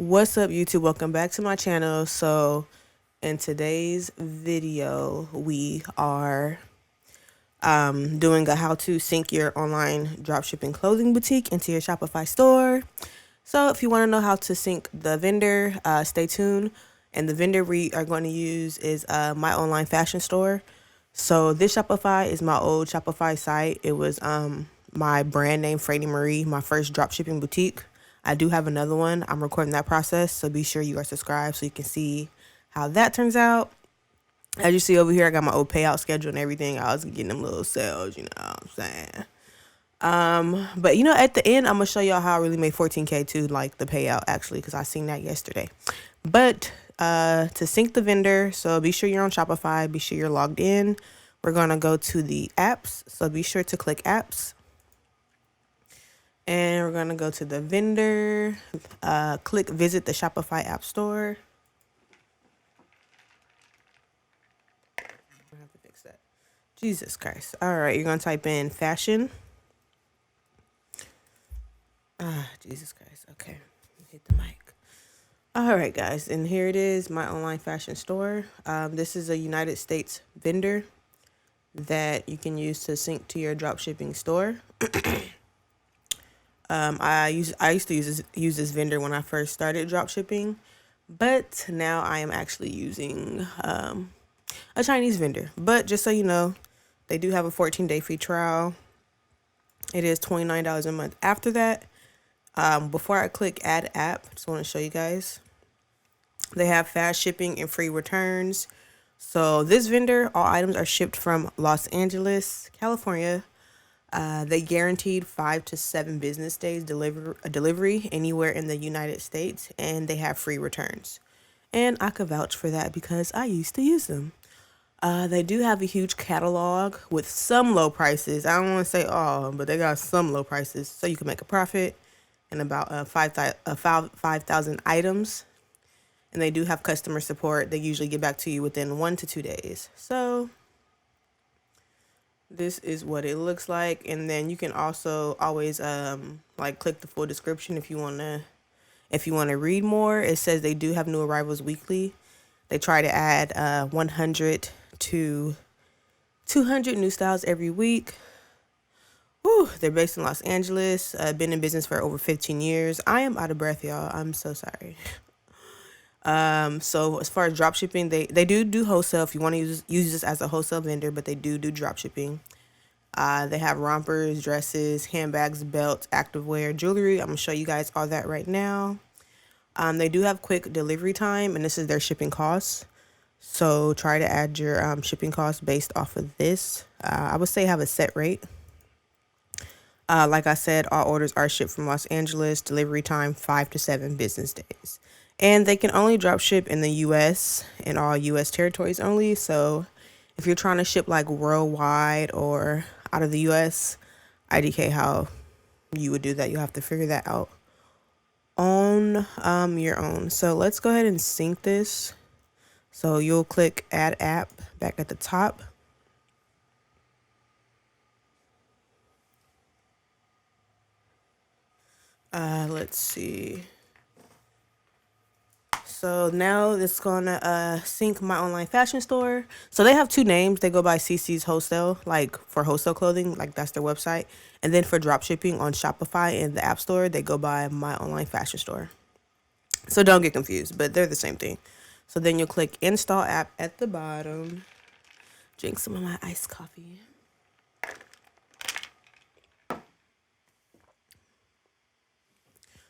What's up, YouTube? Welcome back to my channel. So in today's video we are doing a how to sync your online dropshipping clothing boutique into your Shopify store. So if you want to know how to sync the vendor, stay tuned. And the vendor we are going to use is my online fashion store. So this Shopify is my old Shopify site. It was my brand name, Freddie Marie, my first dropshipping boutique. I do have another one. I'm recording that process, so be sure you are subscribed so you can see how that turns out. As you see over here, I got my old payout schedule and everything. I was getting them little sales, you know what I'm saying? But at the end, I'm gonna show y'all how I really made 14K too, like the payout actually, because I seen that yesterday. But to sync the vendor, so be sure you're on Shopify, be sure you're logged in. We're gonna go to the apps, so be sure to click apps. And we're gonna go to the vendor, click visit the Shopify app store. I have to fix that. Jesus Christ. All right, you're gonna type in fashion. Jesus Christ. Okay, hit the mic. All right, guys, and here it is, my online fashion store. This is a United States vendor that you can use to sync to your dropshipping store. I used to use this vendor when I first started dropshipping, but now I am actually using a Chinese vendor. But just so you know, they do have a 14-day free trial. It is $29 a month. After that, before I click add app, I just want to show you guys. They have fast shipping and free returns. So this vendor, all items are shipped from Los Angeles, California. They guaranteed 5 to 7 business days delivery anywhere in the United States, and they have free returns. And I could vouch for that because I used to use them. They do have a huge catalog with some low prices. I don't want to say all, but they got some low prices, so you can make a profit in about 5,000 items. And they do have customer support. They usually get back to you within 1 to 2 days. So this is what it looks like. And then you can also always click the full description if you want to read more. It says they do have new arrivals weekly. They try to add 100 to 200 new styles every week. Whew, they're based in Los Angeles. Been in business for over 15 years. I am out of breath, y'all. I'm so sorry. So as far as drop shipping, they do wholesale if you want to use this as a wholesale vendor, but they do drop shipping. They have rompers, dresses, handbags, belts, activewear, jewelry. I'm gonna show you guys all that right now. They do have quick delivery time, and this is their shipping costs. So try to add your shipping costs based off of this. I would say have a set rate. Like I said, all orders are shipped from Los Angeles. Delivery time 5 to 7 business days. And they can only drop ship in the U.S. and all U.S. territories only. So if you're trying to ship like worldwide or out of the U.S., IDK how you would do that. You'll have to figure that out on your own. So let's go ahead and sync this. So you'll click add app back at the top. Let's see. So now it's gonna sync my online fashion store. So they have 2 names. They go by CC's Wholesale, like for wholesale clothing, like that's their website. And then for drop shipping on Shopify and the App Store, they go by my online fashion store. So don't get confused, but they're the same thing. So then you'll click install app at the bottom. Drink some of my iced coffee.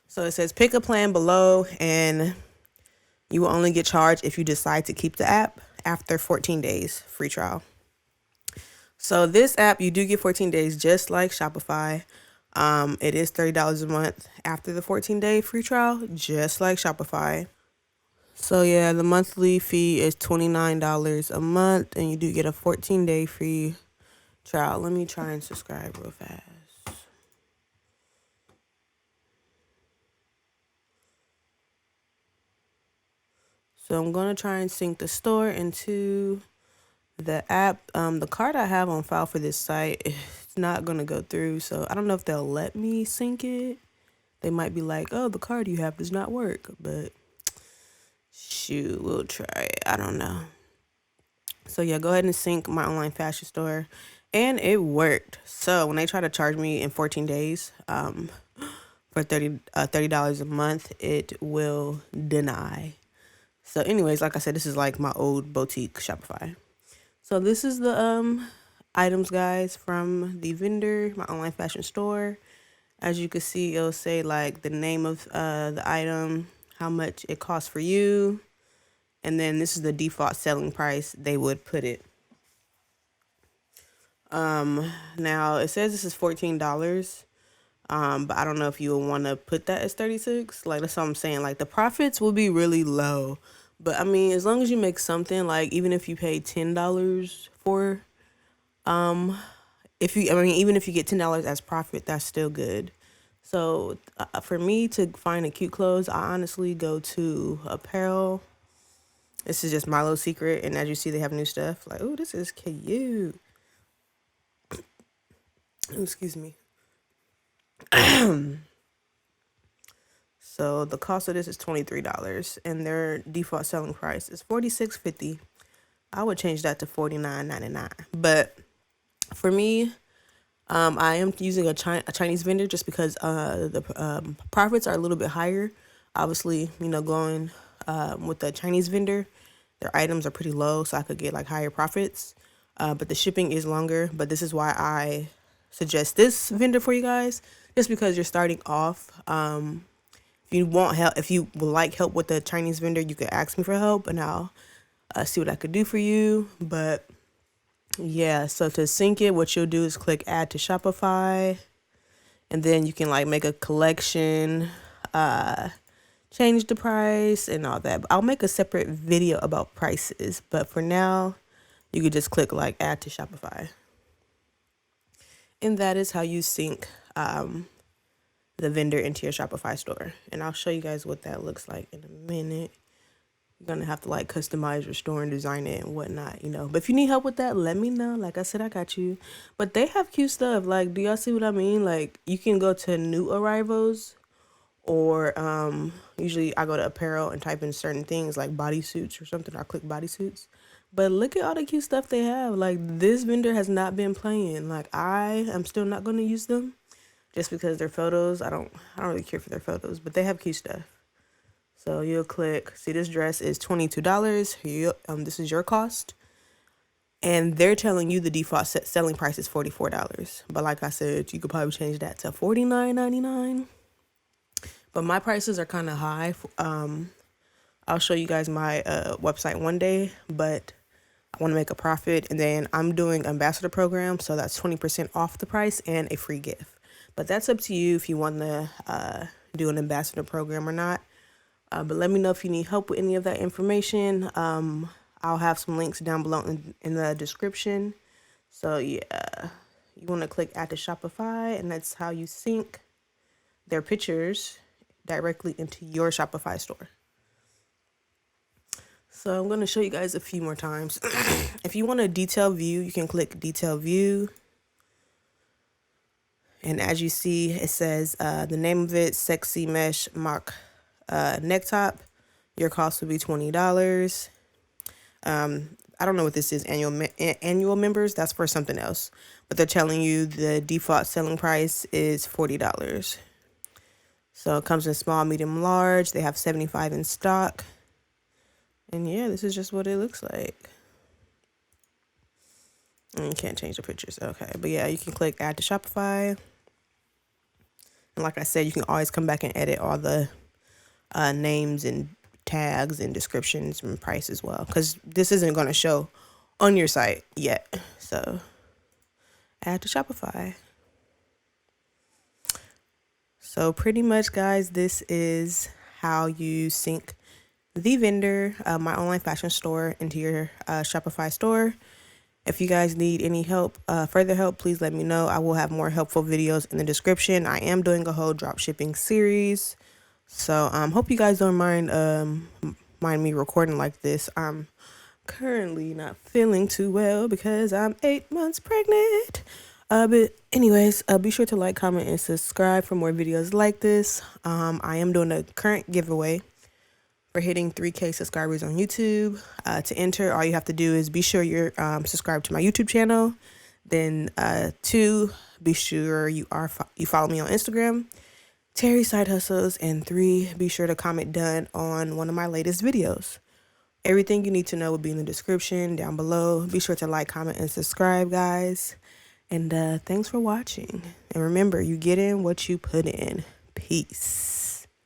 So it says pick a plan below, and you will only get charged if you decide to keep the app after 14 days free trial. So this app, you do get 14 days just like Shopify. It is $30 a month after the 14-day free trial, just like Shopify. So yeah, the monthly fee is $29 a month, and you do get a 14-day free trial. Let me try and subscribe real fast. So I'm going to try and sync the store into the app. The card I have on file for this site, it's not going to go through. So I don't know if they'll let me sync it. They might be like, oh, the card you have does not work, but shoot, we'll try it. I don't know. So yeah, go ahead and sync my online fashion store, and it worked. So when they try to charge me in 14 days, for $30 a month, it will deny. So anyways, like I said, this is like my old boutique Shopify. So this is the items, guys, from the vendor, my online fashion store. As you can see, it'll say like the name of the item, how much it costs for you, and then this is the default selling price they would put it. Now it says this is $14. But I don't know if you would want to put that as 36. Like, that's what I'm saying. Like, the profits will be really low. But I mean, as long as you make something, like even if you pay $10 for, even if you get $10 as profit, that's still good. So for me to find a cute clothes, I honestly go to apparel. This is just my little secret, and as you see, they have new stuff. Like, oh, this is cute. Ooh, excuse me. So the cost of this is $23, and their default selling price is $46.50. I would change that to $49.99. But for me, I am using a Chinese vendor just because the profits are a little bit higher. Obviously, going with the Chinese vendor, their items are pretty low, so I could get like higher profits. But the shipping is longer. But this is why I suggest this vendor for you guys, just because you're starting off. If you want help, if you would like help with the Chinese vendor, you could ask me for help, and I'll see what I could do for you. But yeah, so to sync it, what you'll do is click add to Shopify, and then you can like make a collection, change the price and all that. But I'll make a separate video about prices, but for now, you could just click like add to Shopify. And that is how you sync the vendor into your Shopify store. And I'll show you guys what that looks like in a minute. You're going to have to like customize your store and design it and whatnot, But if you need help with that, let me know. Like I said, I got you. But they have cute stuff. Like, do y'all see what I mean? Like, you can go to new arrivals, or usually I go to apparel and type in certain things like bodysuits or something. I'll click bodysuits. But look at all the cute stuff they have. Like, this vendor has not been playing. Like, I am still not going to use them just because their photos, I don't really care for their photos, but they have cute stuff. So you'll click, see, this dress is $22. This is your cost. And they're telling you the default selling price is $44. But like I said, you could probably change that to $49.99. But my prices are kind of high. I'll show you guys my website one day, but I want to make a profit. And then I'm doing ambassador program, so that's 20% off the price and a free gift. But that's up to you if you want to do an ambassador program or not. But let me know if you need help with any of that information. I'll have some links down below in the description. So yeah, you want to click add to Shopify, and that's how you sync their pictures directly into your Shopify store. So I'm going to show you guys a few more times. If you want a detailed view, you can click detail view. And as you see, it says the name of it, Sexy Mesh Mock Neck Top. Your cost will be $20. I don't know what this is, annual members. That's for something else. But they're telling you the default selling price is $40. So it comes in small, medium, large. They have 75 in stock. And yeah, this is just what it looks like. And you can't change the pictures. Okay. But yeah, you can click add to Shopify. And like I said, you can always come back and edit all the names and tags and descriptions and price as well, because this isn't going to show on your site yet. So add to Shopify. So pretty much, guys, this is how you sync the vendor, my online fashion store, into your Shopify store. If you guys need any help, further help, please let me know. I will have more helpful videos in the description. I am doing a whole dropshipping series. So hope you guys don't mind me recording like this. I'm currently not feeling too well because I'm 8 months pregnant. But anyways, be sure to like, comment, and subscribe for more videos like this. I am doing a current giveaway for hitting 3K subscribers on YouTube. To enter, all you have to do is be sure you're subscribed to my YouTube channel. Then 2, be sure you follow me on Instagram, Terry Side Hustles, and 3, be sure to comment done on one of my latest videos. Everything you need to know will be in the description down below. Be sure to like, comment, and subscribe, guys. And thanks for watching. And remember, you get in what you put in. Peace.